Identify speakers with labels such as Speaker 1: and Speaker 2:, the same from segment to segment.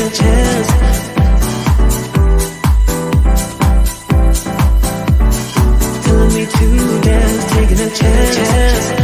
Speaker 1: a chance. Telling me to dance, taking a chance.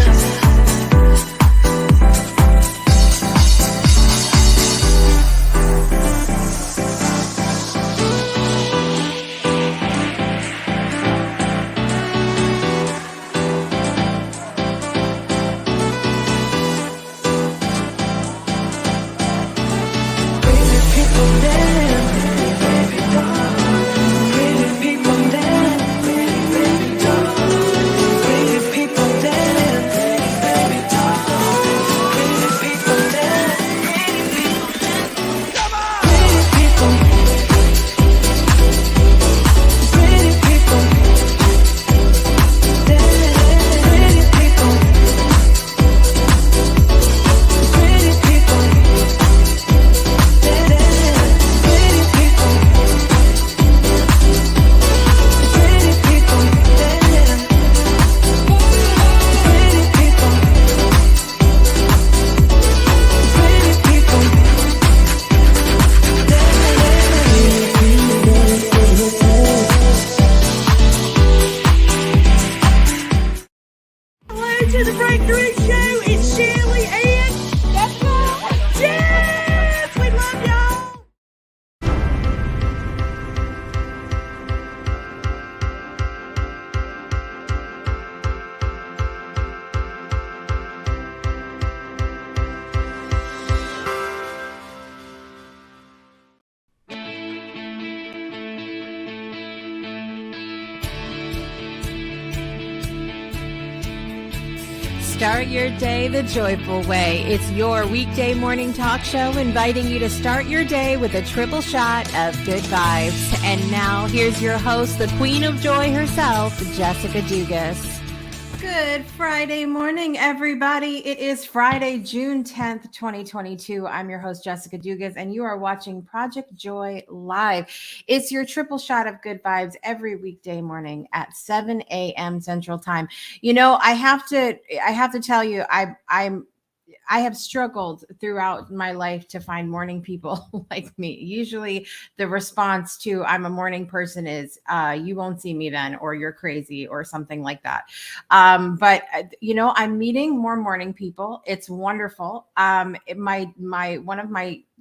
Speaker 2: Start your day the joyful way. It's your weekday morning talk show inviting you to start your day with a triple shot of good vibes. And now here's your host, the queen of joy herself, Jessica Dugas. Good Friday morning, everybody. It is Friday, June 10th, 2022. I'm your host, Jessica Dugas, and you are watching Project Joy Live. It's your triple shot of good vibes every weekday morning at 7 a.m. Central Time. You know, I have to tell you, I have struggled throughout my life to find morning people like me. Usually the response to I'm a morning person is you won't see me then, or you're crazy, or something like that. But you know, I'm meeting more morning people. It's wonderful.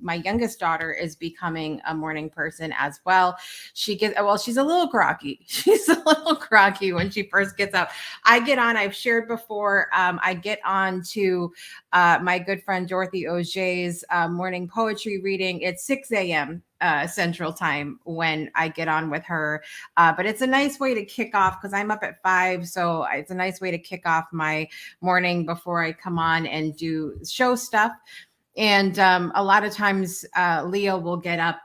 Speaker 2: My youngest daughter is becoming a morning person as well. She's a little groggy. She's a little groggy when she first gets up. I get on, I've shared before, I get on to my good friend Dorothy Auger's morning poetry reading. It's 6 a.m. Central Time when I get on with her. But it's a nice way to kick off because I'm up at 5. So it's a nice way to kick off my morning before I come on and do show stuff. And a lot of times Leah will get up.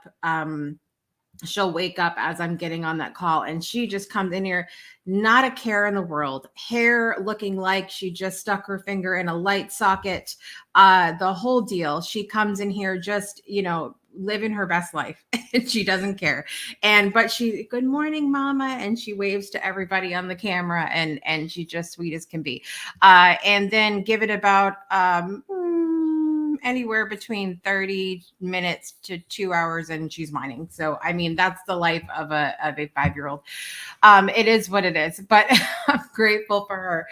Speaker 2: She'll wake up as I'm getting on that call, and she just comes in here, not a care in the world, hair looking like she just stuck her finger in a light socket, the whole deal. She comes in here just, you know, living her best life, and she doesn't care. But she, good morning, mama. And she waves to everybody on the camera, and she's just sweet as can be. And then give it about, anywhere between 30 minutes to 2 hours, and she's whining. So, I mean, that's the life of a 5-year-old. It is what it is, but I'm grateful for her.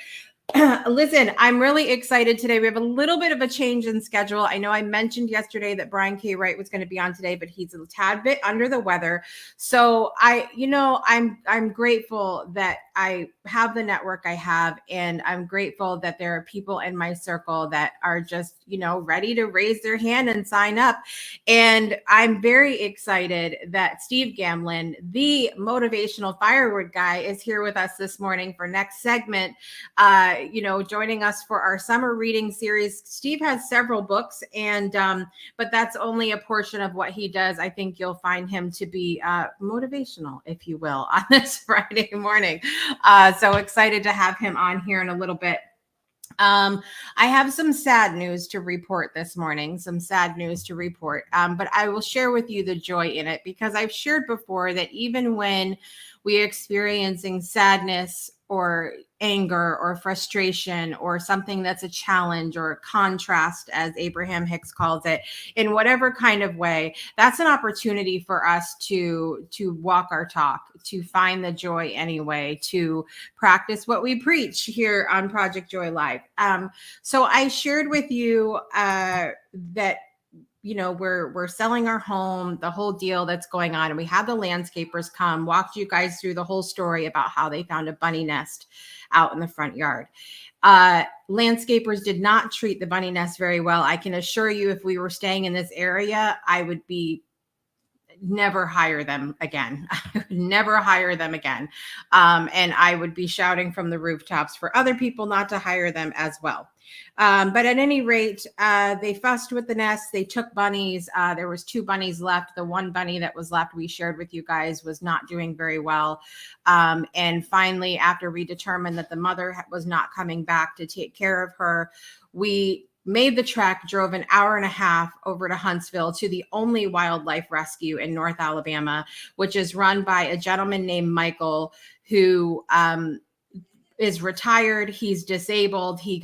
Speaker 2: Listen, I'm really excited today. We have a little bit of a change in schedule. I know I mentioned yesterday that Brian K. Wright was going to be on today, but he's a tad bit under the weather. So I'm grateful that I have the network I have, and I'm grateful that there are people in my circle that are just, you know, ready to raise their hand and sign up. And I'm very excited that Steve Gamlin, the Motivational Firewood Guy, is here with us this morning for next segment. Joining us for our summer reading series. Steve has several books, but that's only a portion of what he does. I think you'll find him to be motivational, if you will, on this Friday morning. So excited to have him on here in a little bit. I have some sad news to report this morning, but I will share with you the joy in it, because I've shared before that even when we are experiencing sadness or anger or frustration or something that's a challenge or a contrast, as Abraham Hicks calls it, in whatever kind of way, that's an opportunity for us to walk our talk, to find the joy anyway, to practice what we preach here on Project Joy Live. So I shared with you that we're selling our home, the whole deal that's going on. And we had the landscapers come, walked you guys through the whole story about how they found a bunny nest out in the front yard. Landscapers did not treat the bunny nest very well. I can assure you, if we were staying in this area, I would never hire them again. I would never hire them again. And I would be shouting from the rooftops for other people not to hire them as well. But at any rate, they fussed with the nest. They took bunnies. There was 2 bunnies left. The one bunny that was left, we shared with you guys, was not doing very well. And finally, after we determined that the mother was not coming back to take care of her, we made the trek, drove an hour and a half over to Huntsville to the only wildlife rescue in North Alabama, which is run by a gentleman named Michael, who is retired. He's disabled. He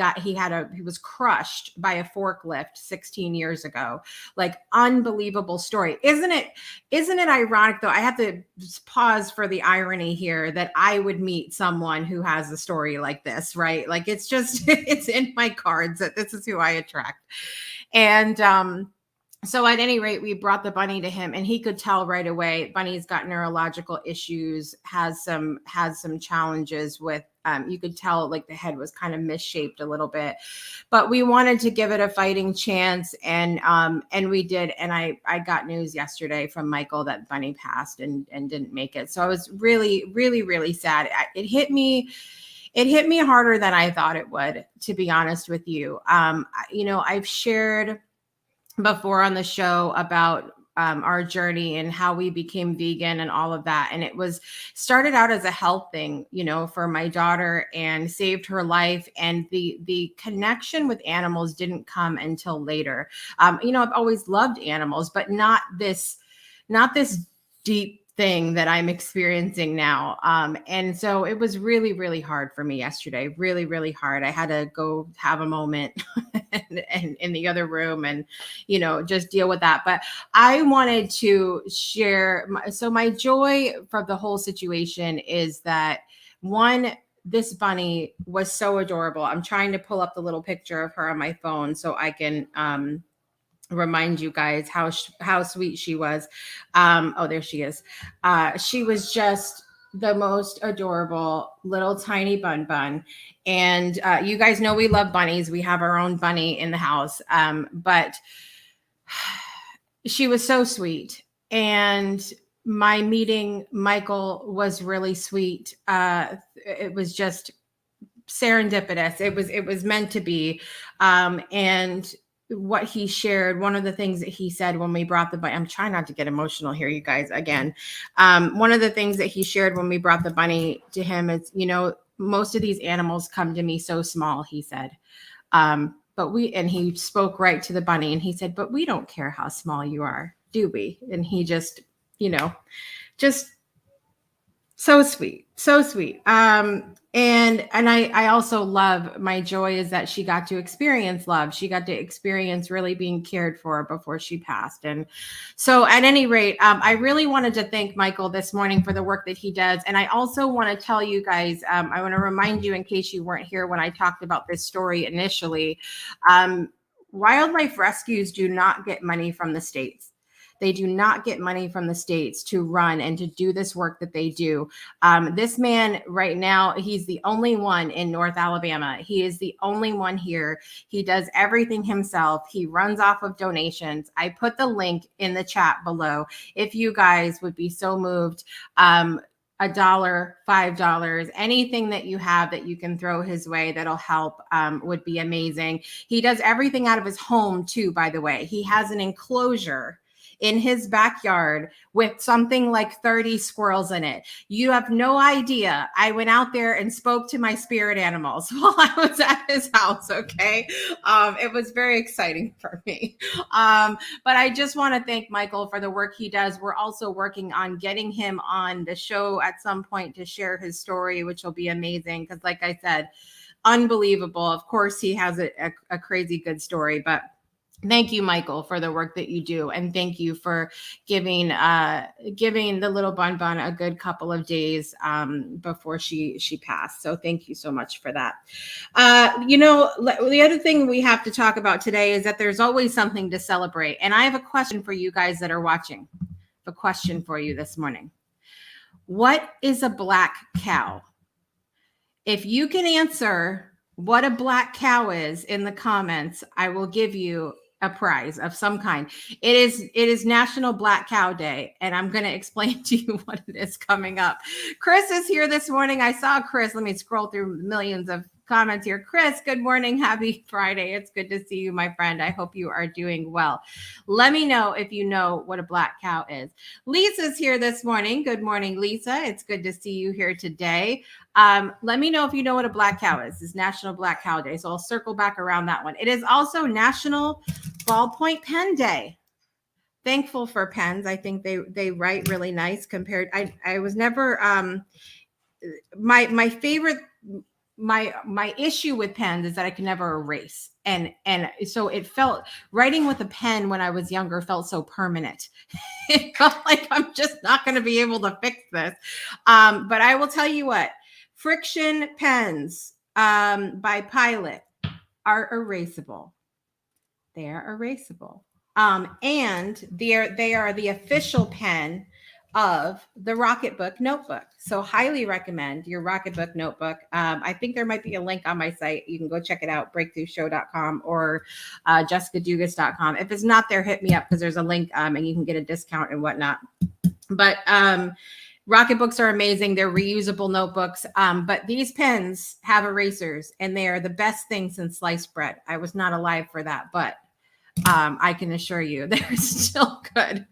Speaker 2: was crushed by a forklift 16 years ago. Like, unbelievable story. Isn't it ironic though? I have to pause for the irony here that I would meet someone who has a story like this, right? Like, it's just, it's in my cards that this is who I attract. And, so at any rate, we brought the bunny to him, and he could tell right away, Bunny's got neurological issues, has some challenges with, you could tell like the head was kind of misshaped a little bit, but we wanted to give it a fighting chance. And we did. And I got news yesterday from Michael that Bunny passed and didn't make it. So I was really, really, really sad. It hit me harder than I thought it would, to be honest with you. I've shared before on the show about our journey and how we became vegan and all of that. And it started out as a health thing, for my daughter, and saved her life. And the connection with animals didn't come until later. I've always loved animals, but not this deep thing that I'm experiencing now. And so it was really, really hard for me yesterday. Really, really hard. I had to go have a moment and in the other room and, just deal with that. But I wanted to share. My joy for the whole situation is that, one, this bunny was so adorable. I'm trying to pull up the little picture of her on my phone so I can, remind you guys how sweet she was. Oh, there she is. She was just the most adorable little tiny bun. And you guys know we love bunnies. We have our own bunny in the house. But she was so sweet. And my meeting Michael was really sweet. It was just serendipitous. It was meant to be. And what he shared, one of the things that he said when we brought the bunny, I'm trying not to get emotional here, you guys, again. One of the things that he shared when we brought the bunny to him is, most of these animals come to me so small, he said. And he spoke right to the bunny, and he said, but we don't care how small you are, do we? And he just, just so sweet, so sweet. And I also love, my joy is that she got to experience love. She got to experience really being cared for before she passed. And so at any rate, I really wanted to thank Michael this morning for the work that he does. And I also want to tell you guys, I want to remind you, in case you weren't here when I talked about this story initially, wildlife rescues do not get money from the states. They do not get money from the states to run and to do this work that they do. This man right now, he's the only one in North Alabama. He is the only one here. He does everything himself. He runs off of donations. I put the link in the chat below. If you guys would be so moved, $1, $5, anything that you have that you can throw his way that'll help would be amazing. He does everything out of his home too, by the way. He has an enclosure in his backyard with something like 30 squirrels in it. You have no idea. I went out there and spoke to my spirit animals while I was at his house. Okay. It was very exciting for me. But I just want to thank Michael for the work he does. We're also working on getting him on the show at some point to share his story, which will be amazing. Because like I said, unbelievable. Of course, he has a crazy good story, but thank you, Michael, for the work that you do. And thank you for giving the little Bun Bun a good couple of days before she passed. So thank you so much for that. The other thing we have to talk about today is that there's always something to celebrate. And I have a question for you guys that are watching. I have a question for you this morning. What is a black cow? If you can answer what a black cow is in the comments, I will give you a prize of some kind. It is National Black Cow Day, and I'm going to explain to you what it is coming up. Chris is here this morning. I saw Chris. Let me scroll through millions of comments here. Chris, good morning. Happy Friday. It's good to see you, my friend. I hope you are doing well. Let me know if you know what a black cow is. Lisa's here this morning. Good morning, Lisa. It's good to see you here today. Let me know if you know what a black cow is. It's National Black Cow Day. So I'll circle back around that one. It is also National Ballpoint Pen Day. Thankful for pens. I think they write really nice compared. I was never my favorite. My issue with pens is that I can never erase. And so it felt writing with a pen when I was younger felt so permanent. It felt like I'm just not going to be able to fix this. But I will tell you what, Friction pens by Pilot are erasable. They are erasable. And they are the official pen of the Rocketbook notebook. So highly recommend your Rocketbook notebook. I think there might be a link on my site. You can go check it out, breakthroughshow.com or jessicadugas.com. If it's not there, hit me up because there's a link and you can get a discount and whatnot. But Rocketbooks are amazing. They're reusable notebooks. But these pens have erasers and they are the best thing since sliced bread. I was not alive for that, but I can assure you they're still good.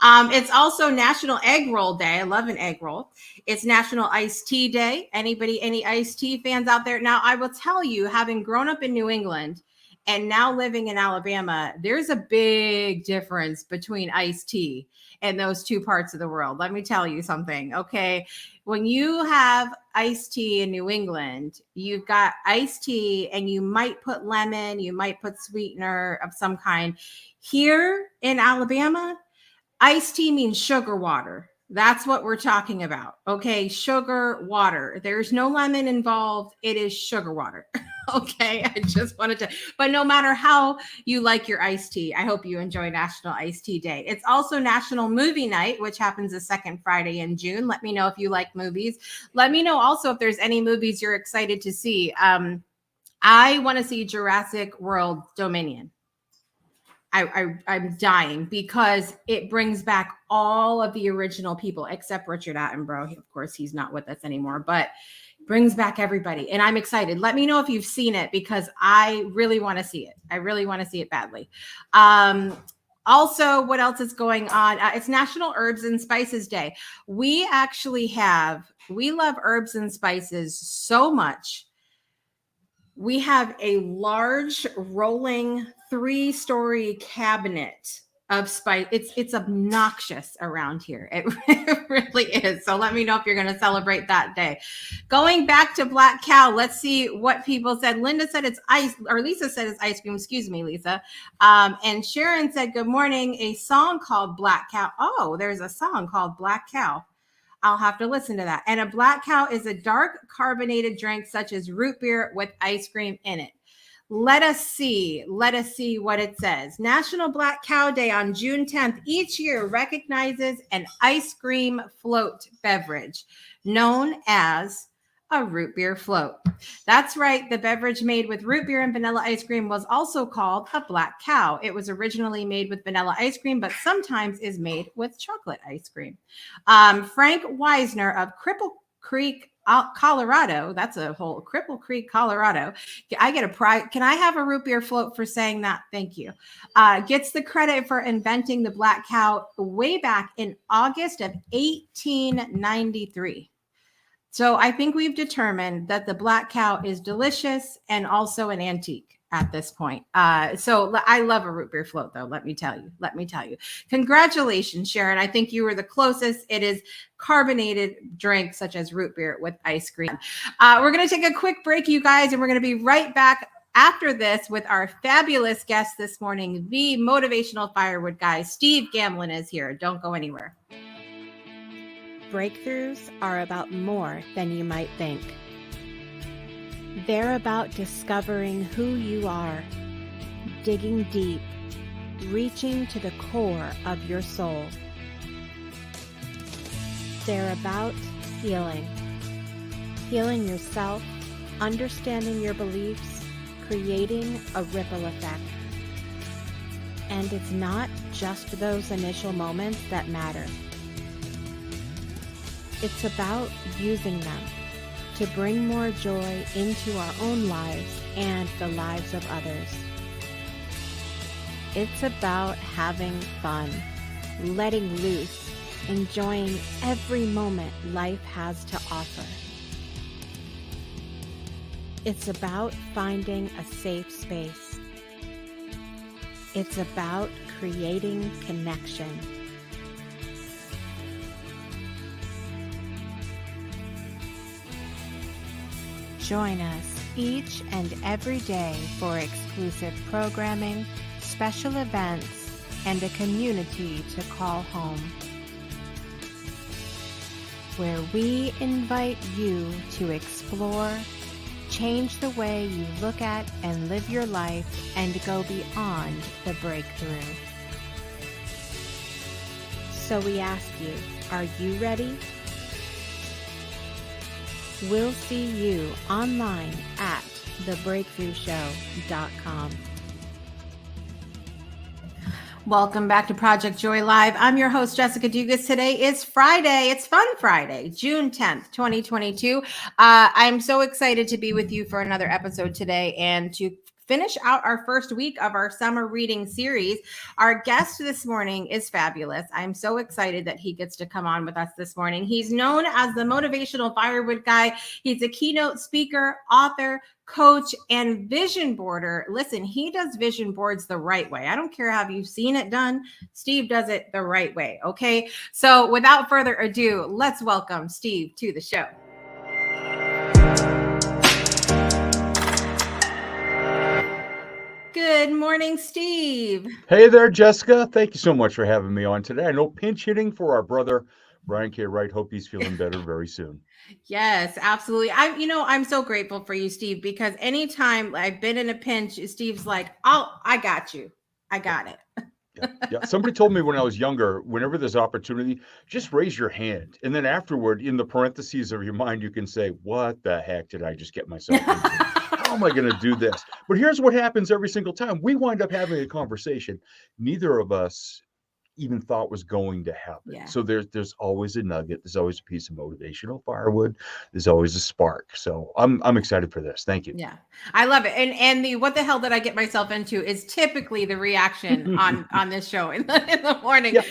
Speaker 2: It's also National Egg Roll Day. I love an egg roll. It's National Iced Tea Day. Any iced tea fans out there? Now, I will tell you, having grown up in New England and now living in Alabama, there's a big difference between iced tea and those two parts of the world. Let me tell you something, okay? When you have iced tea in New England, you've got iced tea and you might put lemon, you might put sweetener of some kind. Here in Alabama, iced tea means sugar water. That's what we're talking about. Okay, sugar water. There's no lemon involved. It is sugar water. Okay, I just wanted to, but no matter how you like your iced tea, I hope you enjoy National Iced Tea Day. It's also National Movie Night, which happens the second Friday in June. Let me know if you like movies. Let me know also if there's any movies you're excited to see. I want to see Jurassic World Dominion. I'm dying because it brings back all of the original people except Richard Attenborough. Of course, he's not with us anymore, but brings back everybody. And I'm excited. Let me know if you've seen it because I really want to see it. I really want to see it badly. Also, what else is going on? It's National Herbs and Spices Day. We love herbs and spices so much. We have a large rolling 3-story cabinet of spice. It's obnoxious around here. It really is. So let me know if you're going to celebrate that day. Going back to Black Cow, let's see what people said. Linda said it's ice, or Lisa said it's ice cream. Excuse me, Lisa. And Sharon said, good morning. A song called Black Cow. Oh, there's a song called Black Cow. I'll have to listen to that. And a black cow is a dark carbonated drink such as root beer with ice cream in it. Let us see what it says. National Black Cow Day on June 10th each year recognizes an ice cream float beverage known as a root beer float. That's right. The beverage made with root beer and vanilla ice cream was also called a black cow. It was originally made with vanilla ice cream, but sometimes is made with chocolate ice cream. Frank Wisner of Cripple Creek Colorado. That's a whole Cripple Creek, Colorado. I get a prize. Can I have a root beer float for saying that? Thank you. Gets the credit for inventing the black cow way back in August of 1893. So I think we've determined that the black cow is delicious and also an antique at this point. So I love a root beer float, though. Let me tell you. Congratulations, Sharon. I think you were the closest. It is carbonated drink such as root beer with ice cream. We're going to take a quick break, you guys, and we're going to be right back after this with our fabulous guest this morning, the Motivational Firewood Guy. Steve Gamlin is here. Don't go anywhere.
Speaker 3: Breakthroughs are about more than you might think. They're about discovering who you are, digging deep, reaching to the core of your soul. They're about healing yourself, understanding your beliefs, creating a ripple effect. And it's not just those initial moments that matter. It's about using them to bring more joy into our own lives and the lives of others. It's about having fun, letting loose, enjoying every moment life has to offer. It's about finding a safe space. It's about creating connection. Join us each and every day for exclusive programming, special events, and a community to call home, where we invite you to explore, change the way you look at and live your life, and go beyond the breakthrough. So we ask you, are you ready? We'll see you online at thebreakthroughshow.com.
Speaker 2: Welcome back to Project Joy Live. I'm your host, Jessica Dugas. Today is Friday. It's Fun Friday, June 10th, 2022. I'm so excited to be with you for another episode today and to finish out our first week of our summer reading series. Our guest this morning is fabulous. I'm so excited that he gets to come on with us this morning. He's known as the Motivational Firewood Guy. He's a keynote speaker, author, coach, and vision boarder. Listen, he does vision boards the right way. I don't care how you've seen it done. Steve does it the right way. Okay. So without further ado, let's welcome Steve to the show. Good morning, Steve.
Speaker 4: Hey there, Jessica. Thank you so much for having me on today. I know pinch hitting for our brother, Brian K. Wright. Hope he's feeling better very soon.
Speaker 2: Yes, absolutely. I'm so grateful for you, Steve, because anytime I've been in a pinch, Steve's like, I got you. I got it.
Speaker 4: Yeah. Somebody told me when I was younger, whenever there's opportunity, just raise your hand. And then afterward, in the parentheses of your mind, you can say, what the heck did I just get myself into? How am I going to do this? But here's what happens every single time. We wind up having a conversation neither of us even thought was going to happen.
Speaker 2: Yeah.
Speaker 4: So there's always a nugget. There's always a piece of motivational firewood. There's always a spark. So I'm excited for this. Thank you.
Speaker 2: Yeah, I love it. And the what the hell did I get myself into is typically the reaction on this show in the morning. Yeah.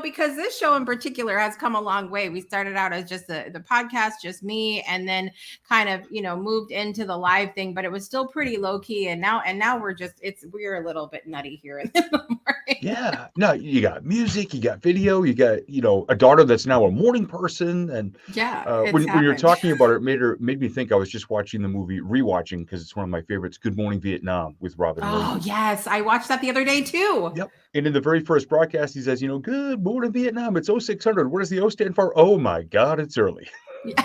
Speaker 2: Because this show in particular has come a long way. We started out as just the podcast, just me, and then kind of moved into the live thing, but it was still pretty low key. And now we're a little bit nutty here in the morning.
Speaker 4: Yeah. No, you got music, you got video, you got a daughter that's now a morning person. And
Speaker 2: yeah,
Speaker 4: when you're talking about it, made me think I was just watching the movie, rewatching, because it's one of my favorites, Good Morning Vietnam with Robin Williams.
Speaker 2: Oh yes, I watched that the otother day too.
Speaker 4: Yep. And in the very first broadcast, he says, Good Morning Vietnam. It's 0600. What does the O stand for? Oh my God, it's early.
Speaker 2: Yeah.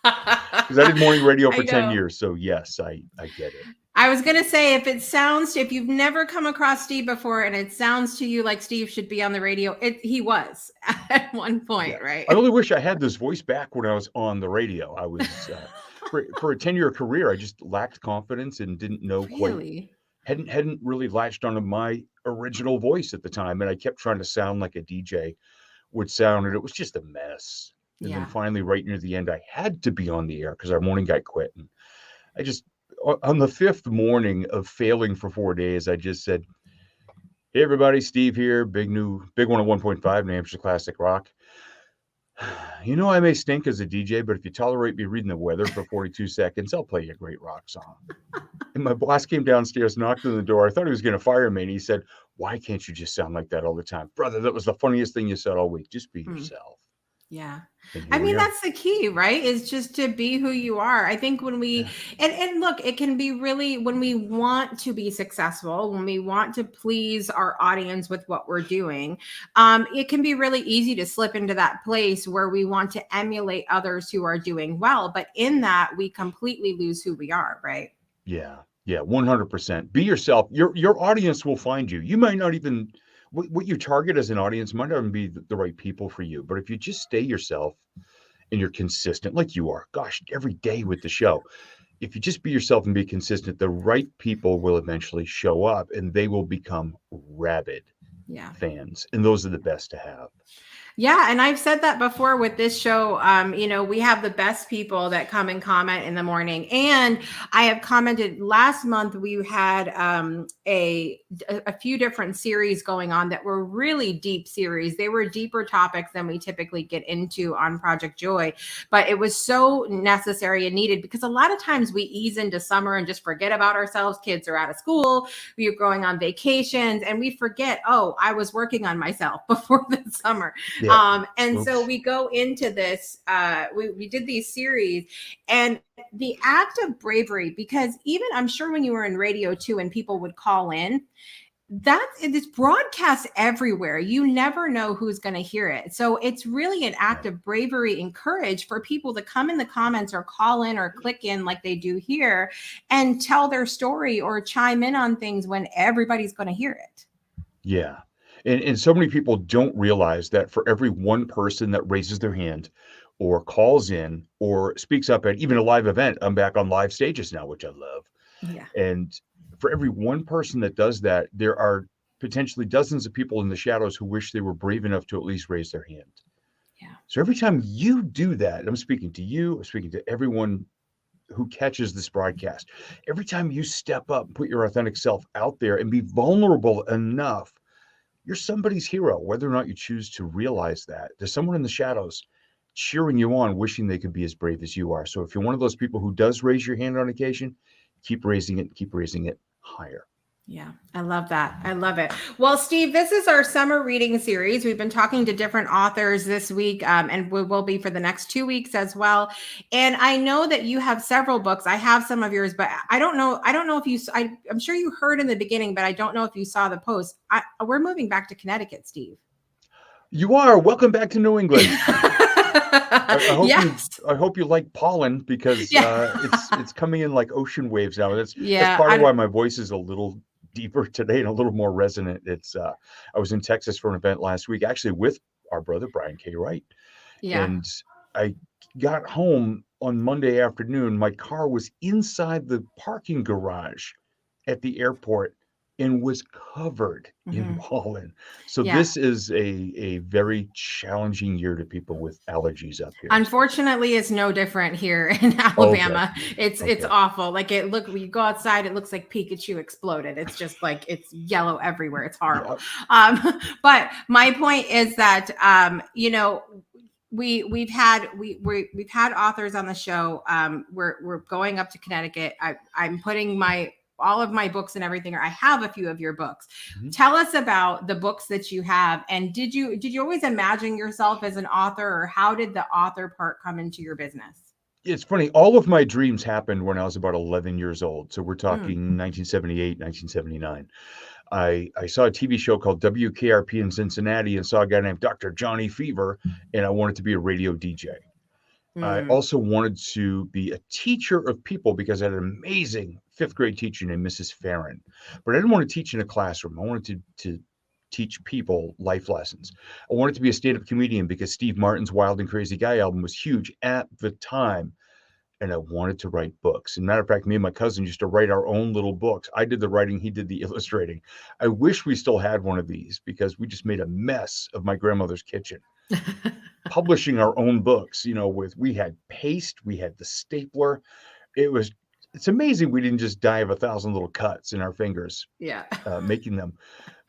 Speaker 4: Because I did morning radio for 10 years. So yes, I get it.
Speaker 2: I was going to say, if you've never come across Steve before and it sounds to you like Steve should be on the radio, he was at one point, yeah. Right?
Speaker 4: I really wish I had this voice back when I was on the radio. I was, for a 10-year career, I just lacked confidence and didn't know
Speaker 2: really?
Speaker 4: Hadn't really latched onto my original voice at the time. And I kept trying to sound like a DJ would sound, and it was just a mess. And then
Speaker 2: Yeah.
Speaker 4: finally, right near the end, I had to be on the air because our morning guy quit. And I just, on the fifth morning of failing for 4 days, I just said, "Hey, everybody, Steve here, big one at 1.5, New Hampshire Classic Rock. You know, I may stink as a DJ, but if you tolerate me reading the weather for 42 seconds, I'll play you a great rock song." And my boss came downstairs, knocked on the door. I thought he was going to fire me. And he said, "Why can't you just sound like that all the time?" Brother, that was the funniest thing you said all week. Just be yourself.
Speaker 2: Yeah.
Speaker 4: And
Speaker 2: I
Speaker 4: here we
Speaker 2: mean,
Speaker 4: are.
Speaker 2: that's the key, right? Is just to be who you are. I think when we, and look, it can be really, when we want to be successful, when we want to please our audience with what we're doing, it can be really easy to slip into that place where we want to emulate others who are doing well. But in that, we completely lose who we are, right?
Speaker 4: Yeah. Yeah. 100%. Be yourself. Your audience will find you. You might not even, what you target as an audience might not even be the right people for you. But if you just stay yourself and you're consistent like you are, gosh, every day with the show, if you just be yourself and be consistent, the right people will eventually show up and they will become rabid
Speaker 2: Yeah.
Speaker 4: fans. And those are the best to have.
Speaker 2: Yeah, and I've said that before with this show. We have the best people that come and comment in the morning. And I have commented last month, we had a few different series going on that were really deep series. They were deeper topics than we typically get into on Project Joy, but it was so necessary and needed because a lot of times we ease into summer and just forget about ourselves. Kids are out of school, we are going on vacations, and we forget, oh, I was working on myself before the summer.
Speaker 4: Yeah.
Speaker 2: So we go into this, we did these series, and the act of bravery, because even I'm sure when you were in radio too, and people would call in, it's broadcast everywhere. You never know who's going to hear it. So it's really an act of bravery and courage for people to come in the comments or call in or click in like they do here and tell their story or chime in on things when everybody's going to hear it.
Speaker 4: Yeah. And so many people don't realize that for every one person that raises their hand or calls in or speaks up at even a live event, I'm back on live stages now, which I love.
Speaker 2: Yeah.
Speaker 4: And for every one person that does that, there are potentially dozens of people in the shadows who wish they were brave enough to at least raise their hand.
Speaker 2: Yeah.
Speaker 4: So every time you do that, I'm speaking to you, I'm speaking to everyone who catches this broadcast. Every time you step up, put your authentic self out there and be vulnerable enough, you're somebody's hero, whether or not you choose to realize that. There's someone in the shadows cheering you on, wishing they could be as brave as you are. So if you're one of those people who does raise your hand on occasion, keep raising it higher.
Speaker 2: Yeah, I love that. I love it. Well, Steve, this is our summer reading series. We've been talking to different authors this week, and we will be for the next 2 weeks as well. And I know that you have several books. I have some of yours, but I don't know if you, I'm sure you heard in the beginning, but I don't know if you saw the post. We're moving back to Connecticut, Steve.
Speaker 4: You are. Welcome back to New England.
Speaker 2: Yes.
Speaker 4: I hope you like pollen because
Speaker 2: Yeah.
Speaker 4: it's coming in like ocean waves now. That's
Speaker 2: Yeah,
Speaker 4: part of why my voice is a little deeper today and a little more resonant. I was in Texas for an event last week, actually with our brother Brian K. Wright.
Speaker 2: Yeah.
Speaker 4: And I got home on Monday afternoon. My car was inside the parking garage at the airport and was covered in pollen. So this is a very challenging year to people with allergies up here.
Speaker 2: Unfortunately, it's no different here in Alabama.
Speaker 4: Okay.
Speaker 2: It's awful. Like when you go outside, it looks like Pikachu exploded. It's just like it's yellow everywhere. It's horrible. Yep. But my point is that we've had authors on the show. We're going up to Connecticut. I'm putting all of my books and everything, or I have a few of your books. Mm-hmm. Tell us about the books that you have. And did you always imagine yourself as an author, or how did the author part come into your business?
Speaker 4: It's funny. All of my dreams happened when I was about 11 years old. So we're talking 1978, 1979. I saw a TV show called WKRP in Cincinnati and saw a guy named Dr. Johnny Fever, and I wanted to be a radio DJ. I also wanted to be a teacher of people because I had an amazing fifth grade teacher named Mrs. Farron. But I didn't want to teach in a classroom. I wanted to teach people life lessons. I wanted to be a stand-up comedian because Steve Martin's Wild and Crazy Guy album was huge at the time. And I wanted to write books. As a matter of fact, me and my cousin used to write our own little books. I did the writing, he did the illustrating. I wish we still had one of these because we just made a mess of my grandmother's kitchen. publishing our own books, we had paste, we had the stapler. It's amazing we didn't just die of 1,000 little cuts in our fingers
Speaker 2: Yeah.
Speaker 4: making them.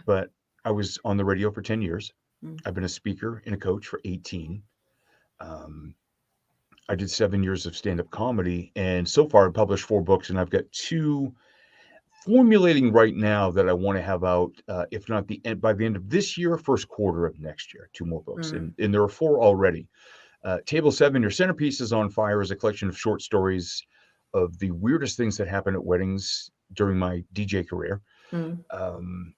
Speaker 4: But I was on the radio for 10 years.
Speaker 2: Mm.
Speaker 4: I've been a speaker and a coach for 18. I did 7 years of stand-up comedy, and so far I've published 4 books, and I've got 2 formulating right now that I want to have out, if not by the end of this year, first quarter of next year, 2 more books.
Speaker 2: Mm.
Speaker 4: And there are 4 already. Table 7, Your Centerpiece is on Fire, is a collection of short stories of the weirdest things that happen at weddings during my DJ career.
Speaker 2: Mm.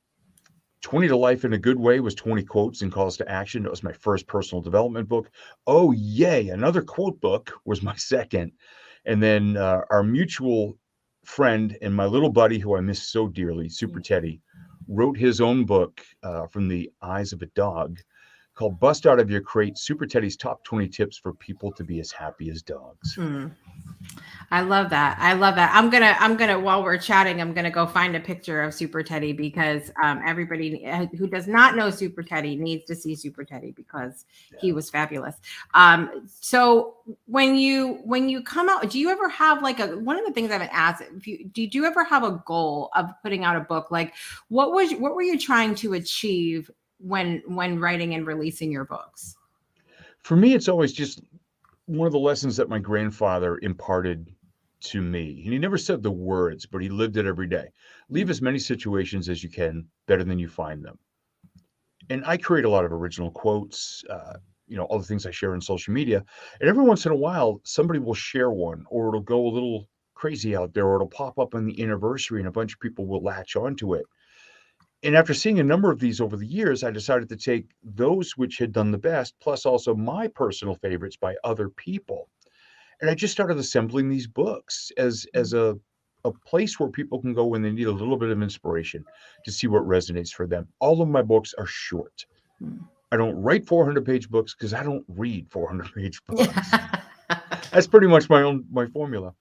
Speaker 4: 20 to Life in a Good Way was 20 quotes and calls to action. It was my first personal development book. Oh, yay. Another quote book was my second. And then our mutual friend and my little buddy, who I miss so dearly, Super Teddy, wrote his own book from the eyes of a dog called Bust Out of Your Crate, Super Teddy's Top 20 Tips for People to Be as Happy as Dogs.
Speaker 2: Mm. I love that. I'm gonna while we're chatting, I'm gonna go find a picture of Super Teddy, because everybody who does not know Super Teddy needs to see Super Teddy, because he was fabulous. So when you come out, do you ever have like one of the things I've been asked, did you ever have a goal of putting out a book? Like what were you trying to achieve when writing and releasing your books?
Speaker 4: For me, it's always just one of the lessons that my grandfather imparted to me. And he never said the words, but he lived it every day. Leave as many situations as you can better than you find them. And I create a lot of original quotes, all the things I share on social media. And every once in a while, somebody will share one, or it'll go a little crazy out there, or it'll pop up on the anniversary and a bunch of people will latch onto it. And after seeing a number of these over the years, I decided to take those which had done the best, plus also my personal favorites by other people. And I just started assembling these books as a place where people can go when they need a little bit of inspiration to see what resonates for them. All of my books are short. I don't write 400-page books because I don't read 400-page books. That's pretty much my formula.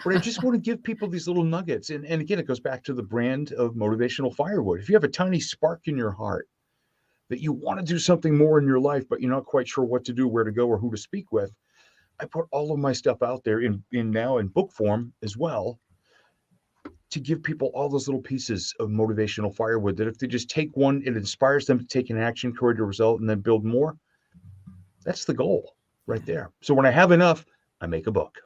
Speaker 4: But I just want to give people these little nuggets. And again, it goes back to the brand of Motivational Firewood. If you have a tiny spark in your heart that you want to do something more in your life, but you're not quite sure what to do, where to go, or who to speak with, I put all of my stuff out there now in book form as well, to give people all those little pieces of motivational firewood that if they just take one, it inspires them to take an action, create a result, and then build more. That's the goal right there. So when I have enough, I make a book.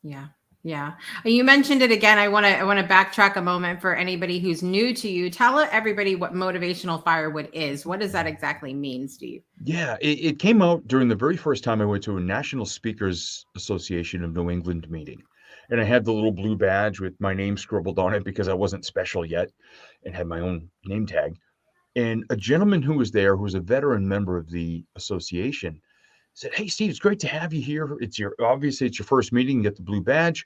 Speaker 2: Yeah. Yeah. You mentioned it again. I want to backtrack a moment for anybody who's new to you. Tell everybody what Motivational Firewood is. What does that exactly mean, Steve?
Speaker 4: Yeah, it came out during the very first time I went to a National Speakers Association of New England meeting. And I had the little blue badge with my name scribbled on it because I wasn't special yet and had my own name tag. And a gentleman who was there, who was a veteran member of the association, said, "Hey, Steve, it's great to have you here. Obviously it's your first meeting, you get the blue badge.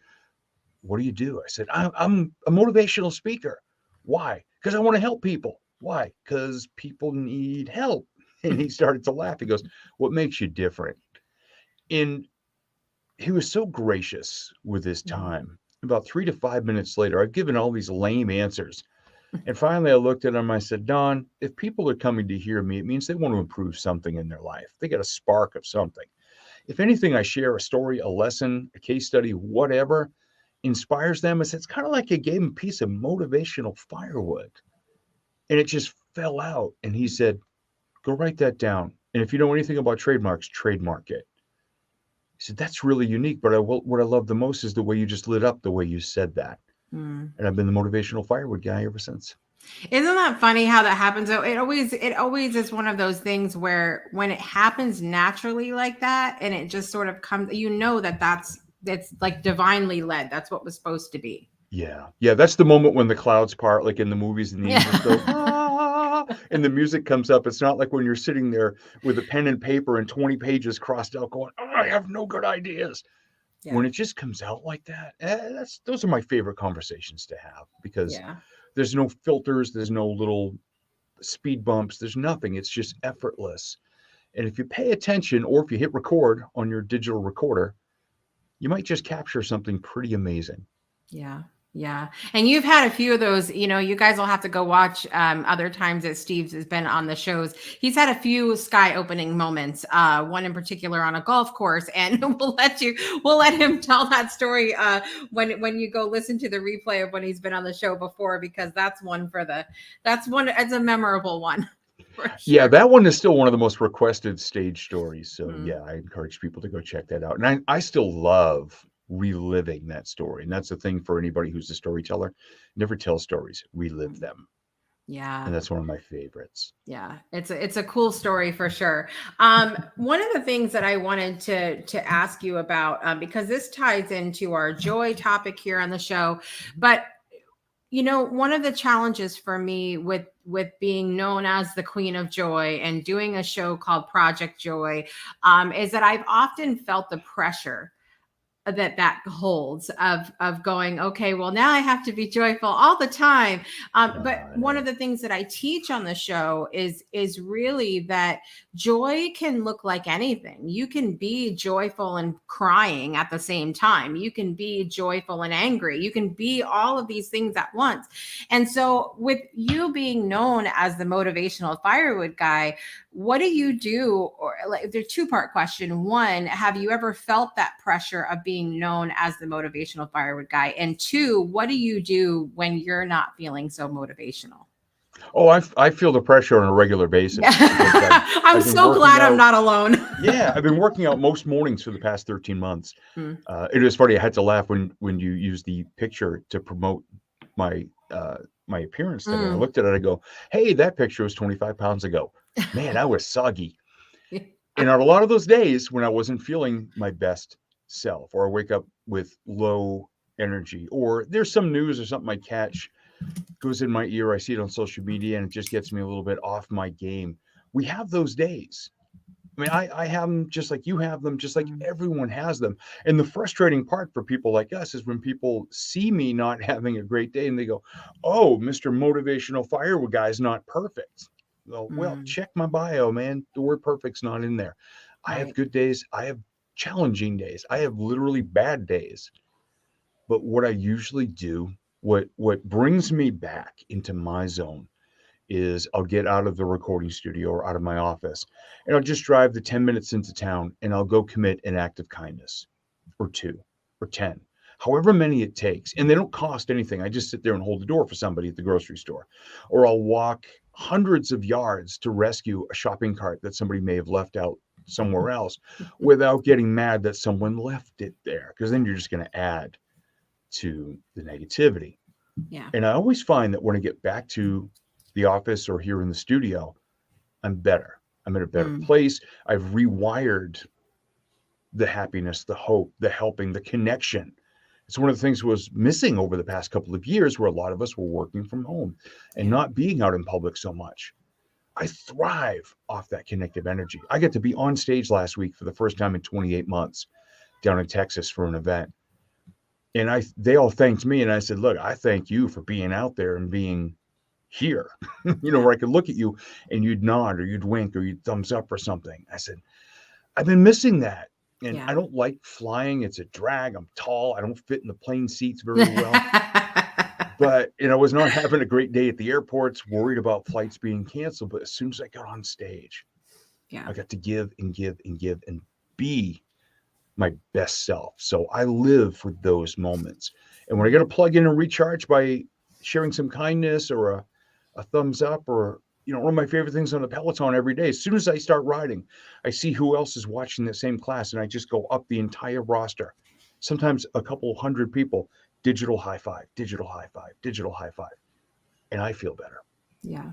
Speaker 4: What do you do?" I said, I'm a motivational speaker. Why? Because I want to help people. Why? Because people need help. And he started to laugh. He goes, "What makes you different?" And he was so gracious with his time. About 3 to 5 minutes later, I've given all these lame answers. And finally, I looked at him. I said, "Don, if people are coming to hear me, it means they want to improve something in their life. They got a spark of something. If anything, I share a story, a lesson, a case study, whatever inspires them." It's kind of like I gave him a piece of motivational firewood. And it just fell out. And he said, "Go write that down. And if you know anything about trademarks, trademark it." He said, "That's really unique. But what I love the most is the way you just lit up the way you said that." And I've been the Motivational Firewood Guy ever since.
Speaker 2: Isn't that funny how that happens? It always is one of those things where when it happens naturally like that, and it just sort of comes, that's like divinely led. That's what was supposed to be.
Speaker 4: Yeah. That's the moment when the clouds part, like in the movies, and the angels go, "Ah," and the music comes up. It's not like when you're sitting there with a pen and paper and 20 pages crossed out going, "Oh, I have no good ideas." Yeah. When it just comes out like that, those are my favorite conversations to have, because there's no filters, there's no little speed bumps, there's nothing. It's just effortless. And if you pay attention, or if you hit record on your digital recorder, you might just capture something pretty amazing.
Speaker 2: Yeah. Yeah. And you've had a few of those, you guys will have to go watch other times that Steve's has been on the shows. He's had a few sky opening moments, one in particular on a golf course. And we'll let him tell that story when you go listen to the replay of when he's been on the show before, because it's a memorable one. For
Speaker 4: Yeah,
Speaker 2: sure.
Speaker 4: that one is still one of the most requested stage stories. So
Speaker 2: Mm.
Speaker 4: yeah, I encourage people to go check that out. And I still love reliving that story. And that's the thing for anybody who's a storyteller. Never tell stories, relive them.
Speaker 2: Yeah.
Speaker 4: And that's one of my favorites.
Speaker 2: Yeah, it's a cool story for sure. One of the things that I wanted to ask you about, because this ties into our joy topic here on the show, but one of the challenges for me with being known as the Queen of Joy and doing a show called Project Joy, is that I've often felt the pressure that holds of going, okay, well, now I have to be joyful all the time. But one of the things that I teach on the show is really that joy can look like anything. You can be joyful and crying at the same time. You can be joyful and angry. You can be all of these things at once. And so with you being known as the Motivational Firewood Guy, what do you do? Or like, there's a two-part question. One, have you ever felt that pressure of being known as the Motivational Firewood Guy? And two, what do you do when you're not feeling so motivational?
Speaker 4: Oh, I feel the pressure on a regular basis.
Speaker 2: I'm so glad I'm not alone.
Speaker 4: Yeah, I've been working out most mornings for the past 13 months.
Speaker 2: Hmm.
Speaker 4: It was funny. I had to laugh when you used the picture to promote my my appearance today. I looked at it. I go, hey, that picture was 25 pounds ago. Man, I was soggy. And on a lot of those days when I wasn't feeling my best self, or I wake up with low energy, or there's some news or something I catch, goes in my ear, I see it on social media, and it just gets me a little bit off my game. We have those days. I mean, I have them just like you have them, just like everyone has them. And the frustrating part for people like us is when people see me not having a great day and they go, oh, Mr. Motivational Firewood Guy is not perfect. Well, check my bio, man. The word perfect's not in there. I have good days. I have challenging days. I have literally bad days. But what I usually do, what brings me back into my zone, is I'll get out of the recording studio or out of my office, and I'll just drive the 10 minutes into town, and I'll go commit an act of kindness, or 2 or 10, however many it takes. And they don't cost anything. I just sit there and hold the door for somebody at the grocery store, or I'll walk hundreds of yards to rescue a shopping cart that somebody may have left out somewhere else without getting mad that someone left it there, because then you're just going to add to the negativity.
Speaker 2: Yeah.
Speaker 4: And I always find that when I get back to the office or here in the studio, I'm better. I'm in a better place. I've rewired the happiness, the hope, the helping, the connection. It's one of the things was missing over the past couple of years, where a lot of us were working from home and not being out in public so much. I thrive off that connective energy. I got to be on stage last week for the first time in 28 months down in Texas for an event. And they all thanked me. And I said, look, I thank you for being out there and being here, where I could look at you and you'd nod or you'd wink or you'd thumbs up or something. I said, I've been missing that. And I don't like flying. It's a drag. I'm tall. I don't fit in the plane seats very well. But, I was not having a great day at the airports, worried about flights being canceled. But as soon as I got on stage, I got to give and give and give and be my best self. So I live for those moments. And when I got to plug in and recharge by sharing some kindness or a thumbs up, or, one of my favorite things on the Peloton every day, as soon as I start riding, I see who else is watching the same class, and I just go up the entire roster. Sometimes a couple hundred people, digital high five, digital high five, digital high five. And I feel better.
Speaker 2: Yeah.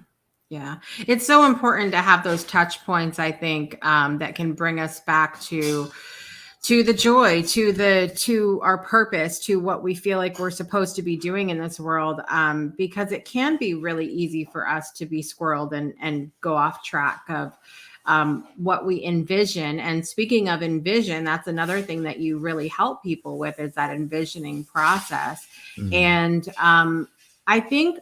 Speaker 2: Yeah. It's so important to have those touch points, I think, that can bring us back to the joy, to our purpose, to what we feel like we're supposed to be doing in this world, because it can be really easy for us to be squirreled and go off track of what we envision. And speaking of envision, that's another thing that you really help people with, is that envisioning process. And I think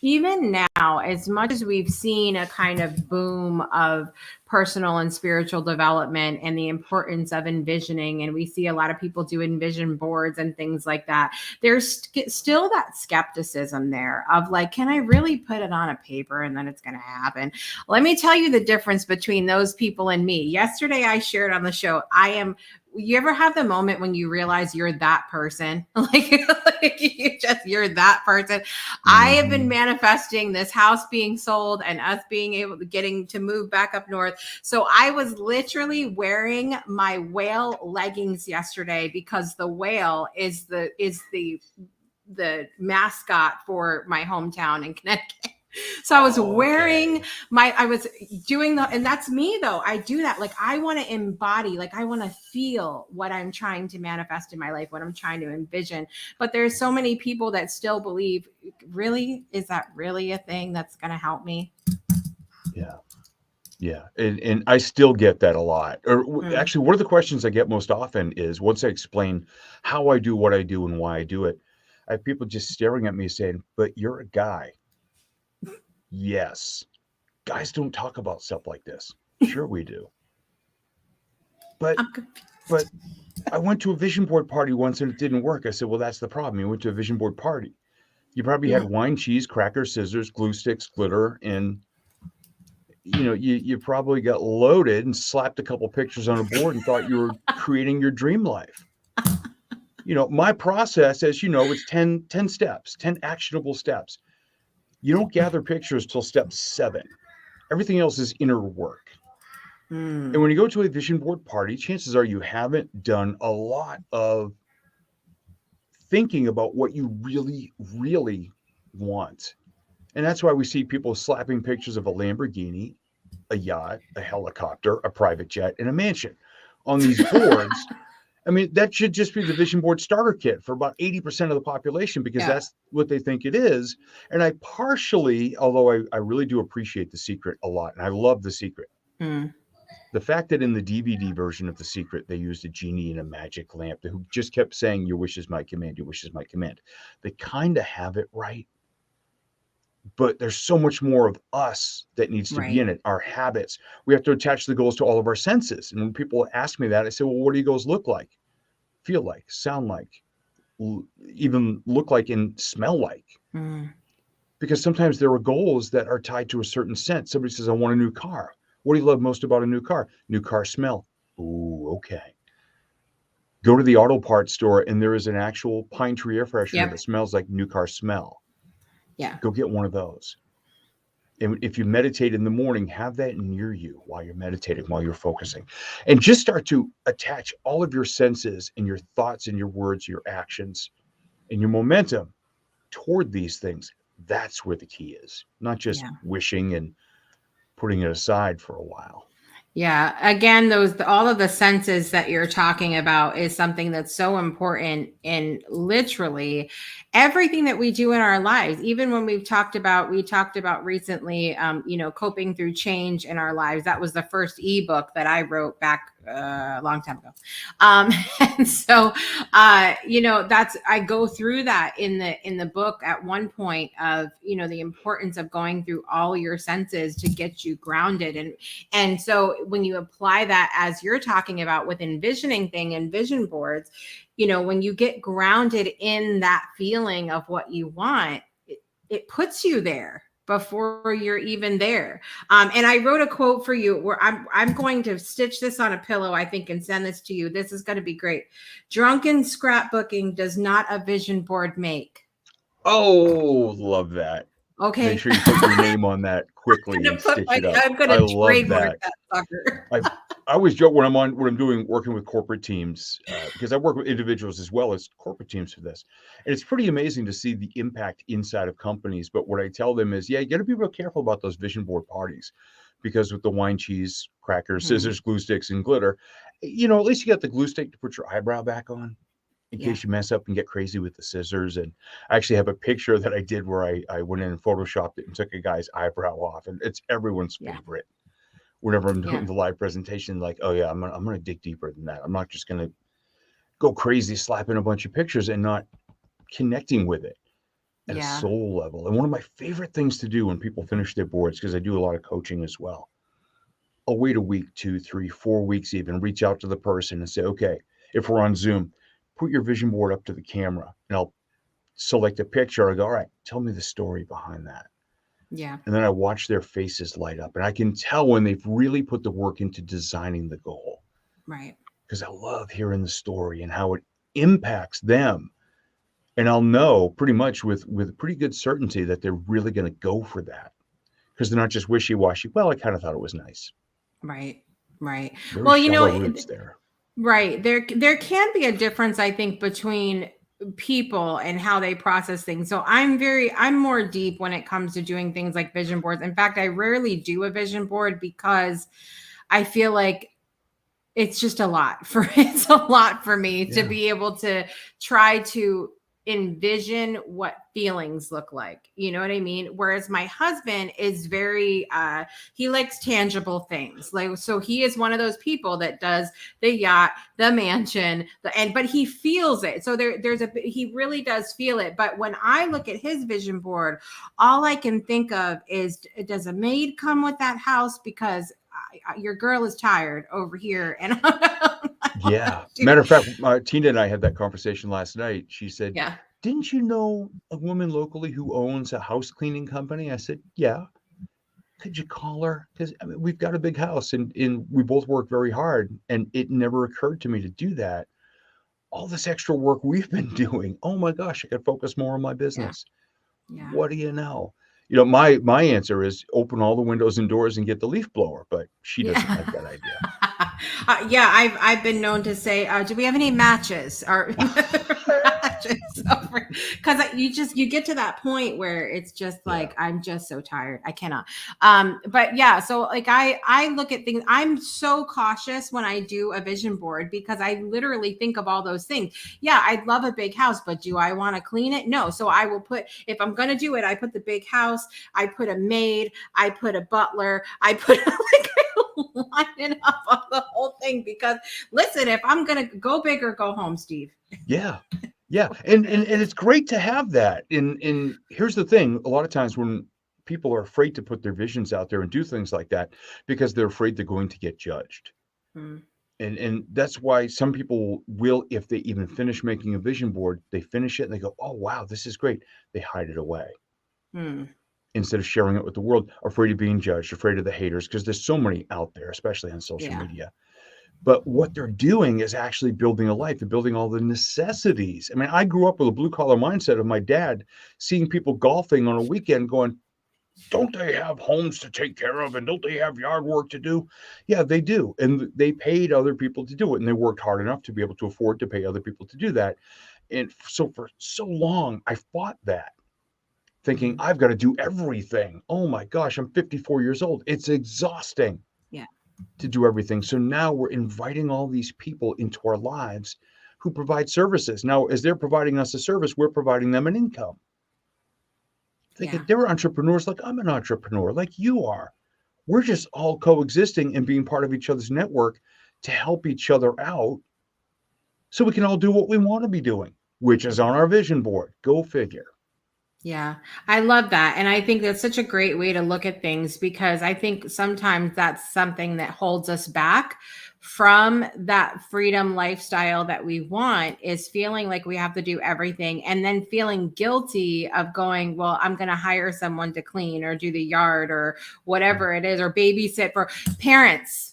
Speaker 2: even now, as much as we've seen a kind of boom of personal and spiritual development and the importance of envisioning, and we see a lot of people do envision boards and things like that, there's still that skepticism there of like, can I really put it on a paper and then it's going to happen? Let me tell you the difference between those people and me. Yesterday, I shared on the show, you ever have the moment when you realize you're that person? You're that person. I have been manifesting this house being sold and us being able to getting to move back up north. So I was literally wearing my whale leggings yesterday because the whale is the mascot for my hometown in Connecticut. So I was wearing I was doing and that's me though. I do that. Like I want to embody, like I want to feel what I'm trying to manifest in my life, what I'm trying to envision. But there's so many people that still believe, really, is that really a thing that's going to help me?
Speaker 4: Yeah. Yeah. And I still get that a lot. Or actually, one of the questions I get most often is once I explain how I do what I do and why I do it, I have people just staring at me saying, but you're a guy. Yes. Guys don't talk about stuff like this. Sure we do. But I went to a vision board party once and it didn't work. I said, well, that's the problem. You went to a vision board party. You probably had wine, cheese, crackers, scissors, glue sticks, glitter, and you probably got loaded and slapped a couple pictures on a board and thought you were creating your dream life. My process, as you know, it's 10 steps, 10 actionable steps. You don't gather pictures till step 7. Everything else is inner work. And when you go to a vision board party, chances are you haven't done a lot of thinking about what you really, really want. And that's why we see people slapping pictures of a Lamborghini, a yacht, a helicopter, a private jet, and a mansion on these boards. I mean, that should just be the vision board starter kit for about 80% of the population because that's what they think it is. And I partially, although I really do appreciate The Secret a lot, and I love The Secret. The fact that in the DVD version of The Secret, they used a genie in a magic lamp who just kept saying, your wish is my command, your wish is my command. They kind of have it right. But there's so much more of us that needs to be in it, our habits. We have to attach the goals to all of our senses. And when people ask me that, I say, well, what do your goals look like, feel like, sound like, even look like and smell like? Because sometimes there are goals that are tied to a certain sense. Somebody says, I want a new car. What do you love most about a new car? New car smell. Ooh, okay. Go to the auto parts store and there is an actual pine tree air freshener that smells like new car smell. Yeah. Go get one of those. And if you meditate in the morning, have that near you while you're meditating, while you're focusing. And just start to attach all of your senses and your thoughts and your words, your actions, and your momentum toward these things. That's where the key is, not just wishing and putting it aside for a while.
Speaker 2: Yeah. Again, all of the senses that you're talking about is something that's so important in literally everything that we do in our lives. Even when we talked about recently, coping through change in our lives. That was the first ebook that I wrote back a long time ago. And so, I go through that in the book at one point of, the importance of going through all your senses to get you grounded. And so when you apply that, as you're talking about with envisioning and vision boards, when you get grounded in that feeling of what you want, it puts you there before you're even there. And I wrote a quote for you where I'm going to stitch this on a pillow, I think, and send this to you. This is going to be great. Drunken scrapbooking does not a vision board make.
Speaker 4: Oh, love that.
Speaker 2: Okay.
Speaker 4: Make sure you put your name on that quickly and stitch it up.
Speaker 2: I'm going to trademark that sucker.
Speaker 4: I always joke when I'm working with corporate teams, because I work with individuals as well as corporate teams for this. And it's pretty amazing to see the impact inside of companies. But what I tell them is, you got to be real careful about those vision board parties, because with the wine, cheese, crackers, scissors, glue sticks, and glitter, at least you got the glue stick to put your eyebrow back on in case you mess up and get crazy with the scissors. And I actually have a picture that I did where I went in and photoshopped it and took a guy's eyebrow off. And it's everyone's favorite. Whenever I'm doing the live presentation, like, oh yeah, I'm gonna dig deeper than that. I'm not just gonna go crazy slapping a bunch of pictures and not connecting with it. at a
Speaker 2: Yeah.
Speaker 4: soul level. And one of my favorite things to do when people finish their boards, because I do a lot of coaching as well, I'll wait a week, 2, 3, 4 weeks, even reach out to the person and say, okay, if we're on Zoom, put your vision board up to the camera and I'll select a picture. I go, all right, tell me the story behind that.
Speaker 2: Yeah.
Speaker 4: And then I watch their faces light up and I can tell when they've really put the work into designing the goal,
Speaker 2: Right.
Speaker 4: because I love hearing the story and how it impacts them. And I'll know pretty much with pretty good certainty that they're really going to go for that, because they're not just wishy-washy. Well, I kind of thought it was nice.
Speaker 2: Right. Right.
Speaker 4: Very
Speaker 2: Well,
Speaker 4: shallow roots there.
Speaker 2: right. There can be a difference, I think, between people and how they process things. So I'm more deep when it comes to doing things like vision boards. In fact, I rarely do a vision board because I feel like it's just it's a lot for me to
Speaker 4: Yeah.
Speaker 2: be able to try to envision what feelings look like. You know what I mean? Whereas my husband is very he likes tangible things. Like, so he is one of those people that does the yacht, the mansion, but he feels it. So he really does feel it. But when I look at his vision board, all I can think of is, does a maid come with that house? Because your girl is tired over here. And
Speaker 4: Yeah. Matter of fact, Tina and I had that conversation last night. She said,
Speaker 2: yeah.
Speaker 4: didn't you know a woman locally who owns a house cleaning company? I said, yeah. Could you call her? Because I mean, we've got a big house and we both work very hard. And it never occurred to me to do that. All this extra work we've been doing. Oh my gosh, I could focus more on my business.
Speaker 2: Yeah.
Speaker 4: What do you know? You know, my answer is open all the windows and doors and get the leaf blower, but she doesn't like that idea.
Speaker 2: Yeah, I've been known to say, do we have any matches or matches? Because you get to that point where it's just like, I'm just so tired, I cannot. But yeah, so like I look at things. I'm so cautious when I do a vision board because I literally think of all those things. Yeah, I'd love a big house, but do I want to clean it? No. So I will put, if I'm going to do it, I put the big house, I put a maid, I put a butler, I put like lining up on the whole thing, because listen, if I'm gonna go big or go home, Steve.
Speaker 4: Yeah. And it's great to have that. And here's the thing, a lot of times when people are afraid to put their visions out there and do things like that because they're afraid they're going to get judged. And that's why some people will, if they even finish making a vision board, they finish it and they go, oh wow, this is great. They hide it away. Instead of sharing it with the world, afraid of being judged, afraid of the haters, because there's so many out there, especially on social media. But what they're doing is actually building a life. They're building all the necessities. I mean, I grew up with a blue collar mindset of my dad seeing people golfing on a weekend going, don't they have homes to take care of? And don't they have yard work to do? Yeah, they do. And they paid other people to do it. And they worked hard enough to be able to afford to pay other people to do that. And so for so long, I fought that, thinking I've got to do everything. Oh my gosh, I'm 54 years old. It's exhausting to do everything. So now we're inviting all these people into our lives who provide services. Now, as they're providing us a service, we're providing them an income. They're entrepreneurs like I'm an entrepreneur, like you are. We're just all coexisting and being part of each other's network to help each other out so we can all do what we want to be doing, which is on our vision board. Go figure.
Speaker 2: Yeah, I love that. And I think that's such a great way to look at things, because I think sometimes that's something that holds us back from that freedom lifestyle that we want, is feeling like we have to do everything and then feeling guilty of going, well, I'm going to hire someone to clean or do the yard or whatever it is, or babysit. For parents,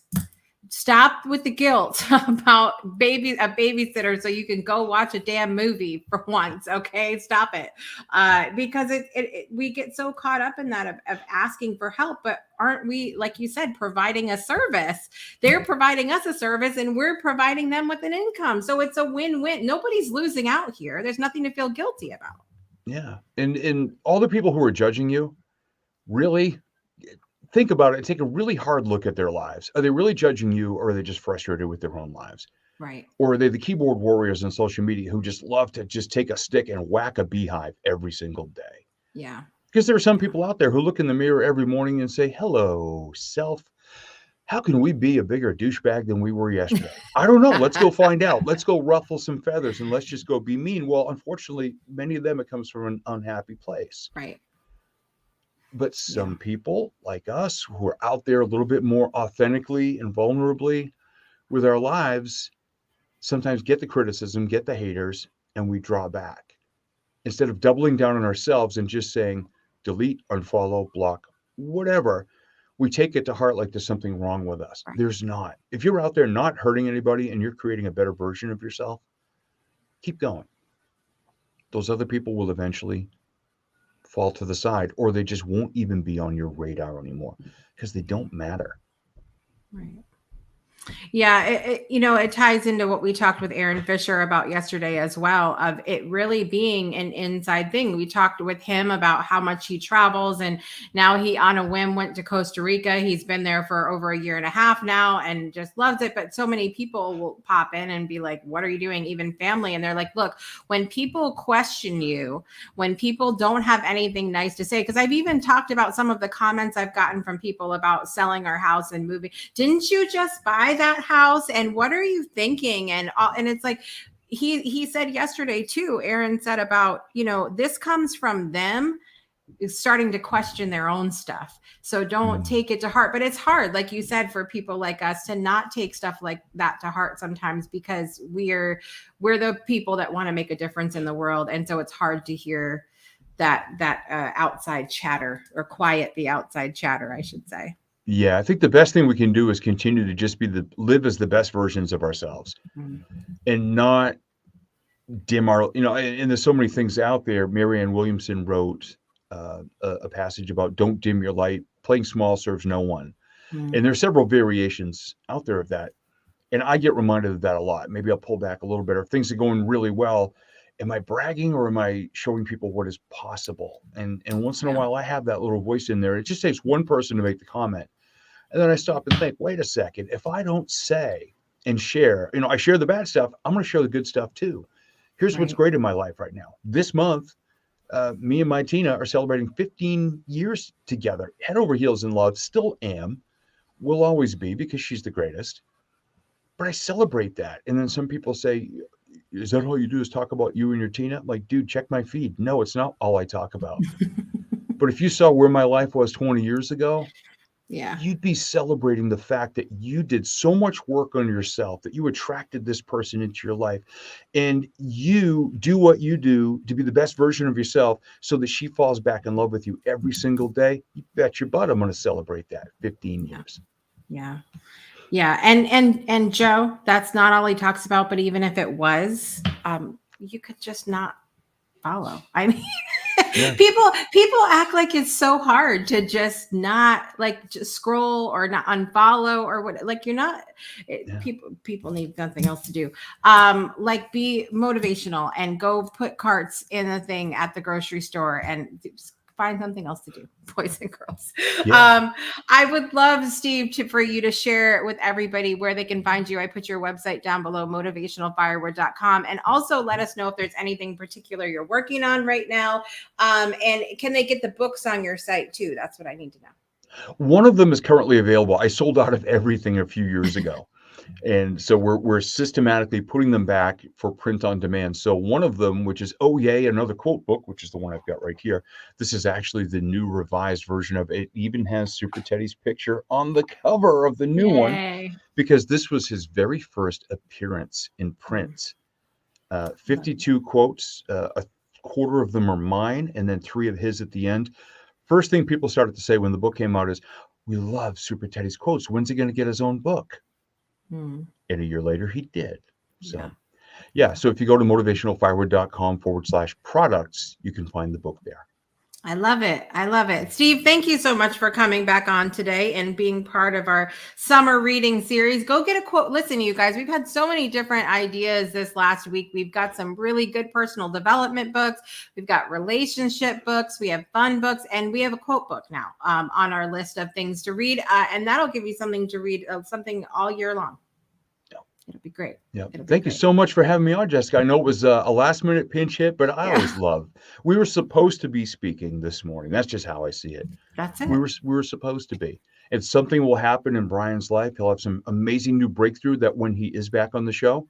Speaker 2: stop with the guilt about a babysitter so you can go watch a damn movie for once. Okay, stop it. Because we get so caught up in that of asking for help, but aren't we, like you said, providing a service? They're providing us a service and we're providing them with an income. So it's a win-win. Nobody's losing out here. There's nothing to feel guilty about.
Speaker 4: Yeah. And all the people who are judging you, really think about it. Take a really hard look at their lives. Are they really judging you, or are they just frustrated with their own lives?
Speaker 2: Right.
Speaker 4: Or are they the keyboard warriors on social media who just love to just take a stick and whack a beehive every single day?
Speaker 2: Yeah.
Speaker 4: Because there are some people out there who look in the mirror every morning and say, hello, self. How can we be a bigger douchebag than we were yesterday? I don't know. Let's go find out. Let's go ruffle some feathers and let's just go be mean. Well, unfortunately, many of them, it comes from an unhappy place.
Speaker 2: Right.
Speaker 4: But some people like us who are out there a little bit more authentically and vulnerably with our lives sometimes get the criticism, get the haters, and we draw back. Instead of doubling down on ourselves and just saying, delete, unfollow, block, whatever, we take it to heart like there's something wrong with us.
Speaker 2: Right.
Speaker 4: There's not. If you're out there not hurting anybody and you're creating a better version of yourself, keep going. Those other people will eventually fall to the side, or they just won't even be on your radar anymore because they don't matter.
Speaker 2: Right. Yeah, it ties into what we talked with Aaron Fisher about yesterday as well, of it really being an inside thing. We talked with him about how much he travels, and now he on a whim went to Costa Rica. He's been there for over a year and a half now and just loves it. But so many people will pop in and be like, what are you doing? Even family. And they're like, look, when people question you, when people don't have anything nice to say, because I've even talked about some of the comments I've gotten from people about selling our house and moving. Didn't you just buy that house, and what are you thinking? And it's like he said yesterday too, Aaron said about, this comes from them starting to question their own stuff. So don't take it to heart. But it's hard, like you said, for people like us to not take stuff like that to heart sometimes, because we're the people that want to make a difference in the world. And so it's hard to hear that outside chatter, or quiet the outside chatter, I should say.
Speaker 4: Yeah, I think the best thing we can do is continue to just live as the best versions of ourselves, and not dim our, and there's so many things out there. Marianne Williamson wrote a passage about don't dim your light. Playing small serves no one. And there's several variations out there of that. And I get reminded of that a lot. Maybe I'll pull back a little bit. If things are going really well, am I bragging or am I showing people what is possible? And once in a while I have that little voice in there. It just takes one person to make the comment. And then I stop and think, wait a second, if I don't say and share, I share the bad stuff, I'm going to share the good stuff too. Here's what's great in my life right now. This month, me and my Tina are celebrating 15 years together, head over heels in love, still am, will always be, because she's the greatest. But I celebrate that. And then some people say, is that all you do is talk about you and your Tina? I'm like, dude, check my feed. No, it's not all I talk about. But if you saw where my life was 20 years ago, you'd be celebrating the fact that you did so much work on yourself, that you attracted this person into your life, and you do what you do to be the best version of yourself so that she falls back in love with you every single day. You bet your butt I'm going to celebrate that 15 years.
Speaker 2: Yeah. Yeah. And Joe, that's not all he talks about, but even if it was, you could just not follow. I mean, people act like it's so hard to just not just scroll or not unfollow or what, like you're not, people need something else to do. Be motivational and go put carts in a thing at the grocery store and just find something else to do, boys and girls. I would love, Steve, for you to share with everybody where they can find you. I put your website down below, motivationalfirewood.com, and also let us know if there's anything particular you're working on right now. And can they get the books on your site too? That's what I need to know.
Speaker 4: One of them is currently available. I sold out of everything a few years ago. And so we're systematically putting them back for print on demand. So one of them, which is Oh Yay, another quote book, which is the one I've got right here. This is actually the new revised version of it. Even has Super Teddy's picture on the cover of the new one, because this was his very first appearance in print. 52 quotes, a quarter of them are mine, and then 3 of his at the end. First thing people started to say when the book came out is, we love Super Teddy's quotes. When's he going to get his own book? And a year later, he did. So, so if you go to motivationalfirewood.com/products, you can find the book there.
Speaker 2: I love it. I love it. Steve, thank you so much for coming back on today and being part of our summer reading series. Go get a quote. Listen, you guys, we've had so many different ideas this last week. We've got some really good personal development books. We've got relationship books. We have fun books, and we have a quote book now on our list of things to read. And that'll give you something to read, something all year long. It'll be great.
Speaker 4: Yeah.
Speaker 2: It'll be
Speaker 4: Thank you
Speaker 2: great.
Speaker 4: so much for having me on, Jessica. I know it was a last minute pinch hit, but I always love. We were supposed to be speaking this morning. That's just how I see it.
Speaker 2: That's it.
Speaker 4: We were supposed to be. And something will happen in Brian's life. He'll have some amazing new breakthrough that when he is back on the show,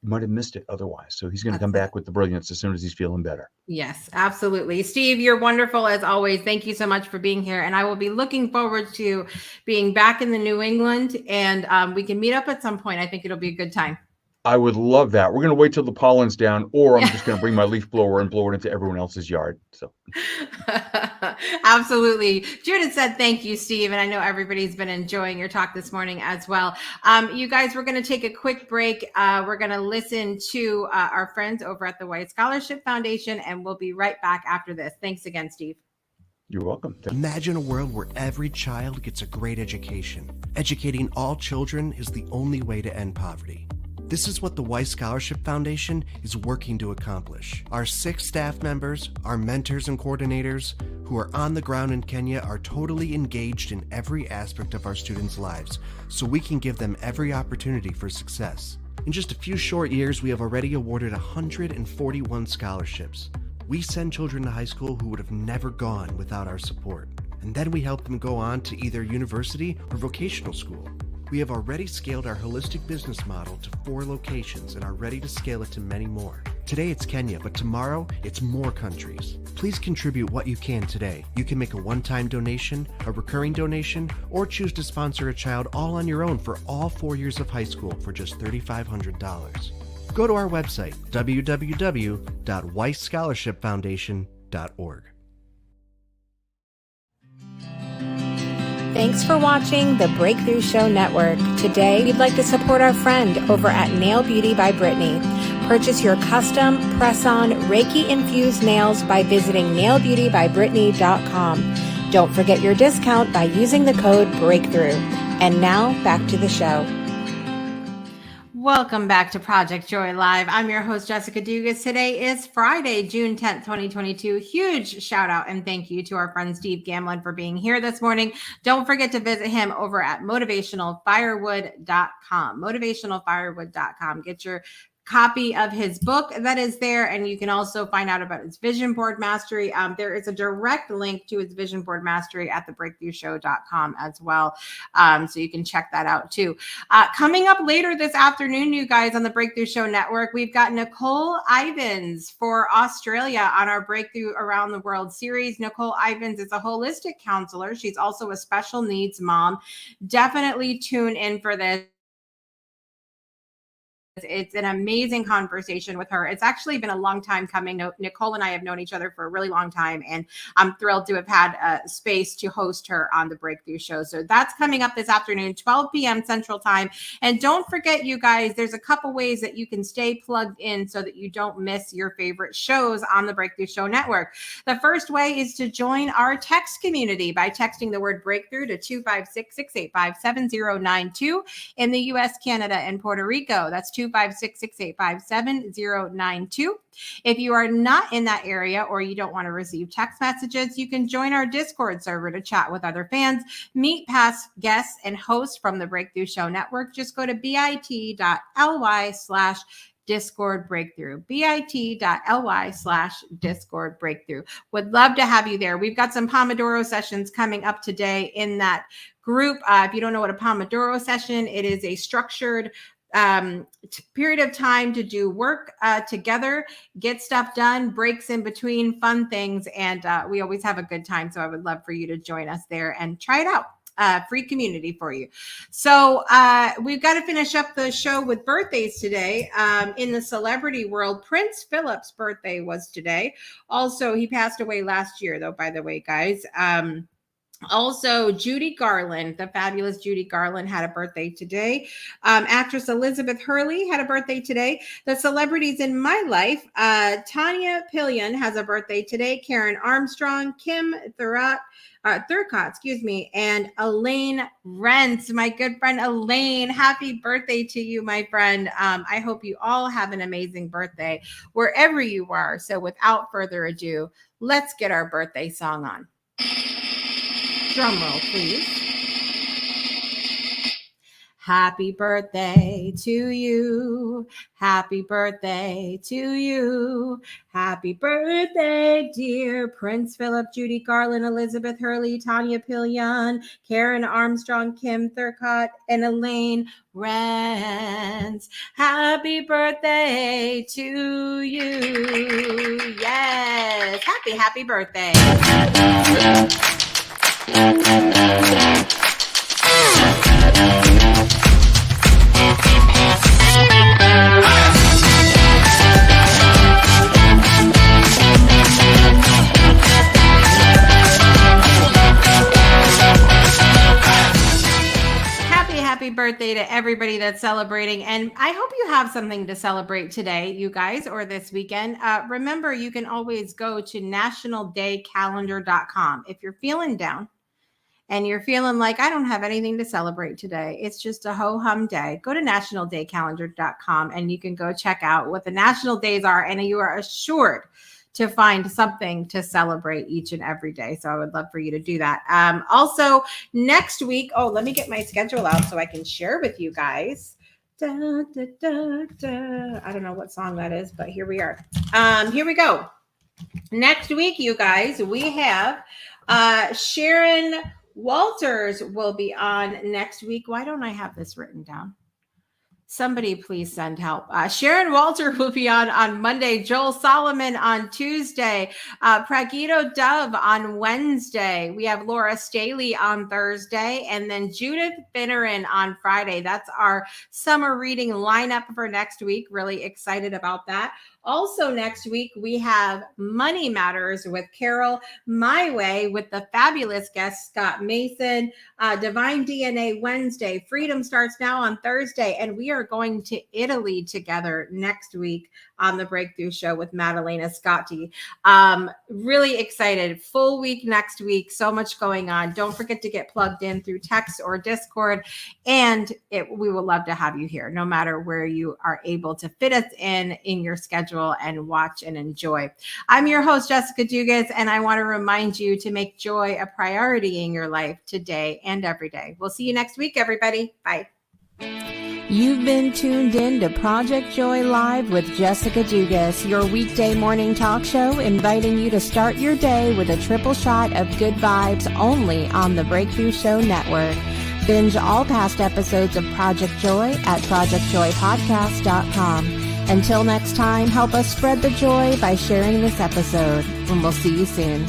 Speaker 4: you might have missed it otherwise. So he's going to come back with the brilliance as soon as he's feeling better.
Speaker 2: Yes, absolutely. Steve, you're wonderful as always. Thank you so much for being here. And I will be looking forward to being back in the New England, and we can meet up at some point. I think it'll be a good time.
Speaker 4: I would love that. We're going to wait till the pollen's down, or I'm just going to bring my leaf blower and blow it into everyone else's yard. So
Speaker 2: absolutely. Judith said, thank you, Steve. And I know everybody's been enjoying your talk this morning as well. You guys, we're going to take a quick break. We're going to listen to our friends over at the White Scholarship Foundation, and we'll be right back after this. Thanks again, Steve.
Speaker 4: You're welcome.
Speaker 5: Imagine a world where every child gets a great education. Educating all children is the only way to end poverty. This is what the White Scholarship Foundation is working to accomplish. Our 6 staff members, our mentors and coordinators, who are on the ground in Kenya, are totally engaged in every aspect of our students' lives, so we can give them every opportunity for success. In just a few short years, we have already awarded 141 scholarships. We send children to high school who would have never gone without our support. And then we help them go on to either university or vocational school. We have already scaled our holistic business model to 4 locations and are ready to scale it to many more. Today it's Kenya, but tomorrow it's more countries. Please contribute what you can today. You can make a one-time donation, a recurring donation, or choose to sponsor a child all on your own for all 4 years of high school for just $3,500. Go to our website, www.whitescholarshipfoundation.org.
Speaker 3: Thanks for watching the Breakthrough Show Network. Today, we'd like to support our friend over at Nail Beauty by Brittany. Purchase your custom press-on Reiki-infused nails by visiting nailbeautybybrittany.com. Don't forget your discount by using the code BREAKTHROUGH. And now, back to the show.
Speaker 2: Welcome back to Project Joy Live. I'm your host, Jessica Dugas. Today is Friday, June 10th, 2022. Huge shout out and thank you to our friend Steve Gamlin for being here this morning. Don't forget to visit him over at motivationalfirewood.com. Motivationalfirewood.com. Get your copy of his book that is there, and you can also find out about his vision board mastery. There is a direct link to his vision board mastery at thebreakthroughshow.com as well, so you can check that out too. Coming up later this afternoon, you guys, on the Breakthrough Show Network, we've got Nicole Ivins for Australia on our Breakthrough Around the World series. Nicole Ivins is a holistic counselor. She's also a special needs mom. Definitely tune in for this. It's an amazing conversation with her. It's actually been a long time coming. Nicole and I have known each other for a really long time, and I'm thrilled to have had a space to host her on the Breakthrough Show. So that's coming up this afternoon, 12 p.m. Central Time. And don't forget, you guys, there's a couple ways that you can stay plugged in so that you don't miss your favorite shows on the Breakthrough Show Network. The first way is to join our text community by texting the word breakthrough to 256-685-7092 in the U.S., Canada, and Puerto Rico. That's 256-685-7092. If you are not in that area or you don't want to receive text messages, you can join our Discord server to chat with other fans, meet past guests and hosts from the Breakthrough Show Network. Just go to bit.ly/Discord Breakthrough, bit.ly/Discord Breakthrough. Would love to have you there. We've got some Pomodoro sessions coming up today in that group. If you don't know what a Pomodoro session, it is a structured period of time to do work together, get stuff done, breaks in between, fun things, and we always have a good time. So I would love for you to join us there and try it out. Free community for you. So we've got to finish up the show with birthdays today. In the celebrity world, Prince Philip's birthday was today. Also, he passed away last year, though, by the way, guys. Also, Judy Garland, the fabulous Judy Garland, had a birthday today. Actress Elizabeth Hurley had a birthday today. The celebrities in my life, Tanya Pillion has a birthday today. Karen Armstrong, Kim Thurcott, and Elaine Rentz, my good friend Elaine. Happy birthday to you, my friend. I hope you all have an amazing birthday wherever you are. So without further ado, let's get our birthday song on. Drum roll, please. Happy birthday to you. Happy birthday to you. Happy birthday, dear Prince Philip, Judy Garland, Elizabeth Hurley, Tanya Pillion, Karen Armstrong, Kim Thurcott, and Elaine Rance. Happy birthday to you. Yes. Happy birthday. Happy birthday to everybody that's celebrating. And I hope you have something to celebrate today, you guys, or this weekend. Remember, you can always go to nationaldaycalendar.com. If you're feeling down and you're feeling like I don't have anything to celebrate today, it's just a ho-hum day, go to nationaldaycalendar.com and you can go check out what the national days are, and you are assured to find something to celebrate each and every day. So I would love for you to do that. Also, next week, let me get my schedule out so I can share with you guys. Da, da, da, da. I don't know what song that is, but here we are. Here we go. Next week, you guys, we have Sharon Walters will be on next week. Why don't I have this written down? Somebody please send help. Sharon Walter will be on Monday. Joel Solomon on Tuesday. Pragito Dove on Wednesday. We have Laura Staley on Thursday. And then Judith Finneran on Friday. That's our summer reading lineup for next week. Really excited about that. Also next week, we have Money Matters with Carol My Way with the fabulous guest, Scott Mason. Divine DNA Wednesday. Freedom Starts Now on Thursday. And we are going to Italy together next week on the Breakthrough Show with Madalena Scotti. Really excited. Full week next week. So much going on. Don't forget to get plugged in through text or Discord. And we would love to have you here, no matter where you are able to fit us in your schedule and watch and enjoy. I'm your host, Jessica Dugas, and I want to remind you to make joy a priority in your life today and every day. We'll see you next week, everybody. Bye.
Speaker 3: You've been tuned in to Project Joy Live with Jessica Dugas, your weekday morning talk show, inviting you to start your day with a triple shot of good vibes only on the Breakthrough Show Network. Binge all past episodes of Project Joy at projectjoypodcast.com. Until next time, help us spread the joy by sharing this episode, and we'll see you soon.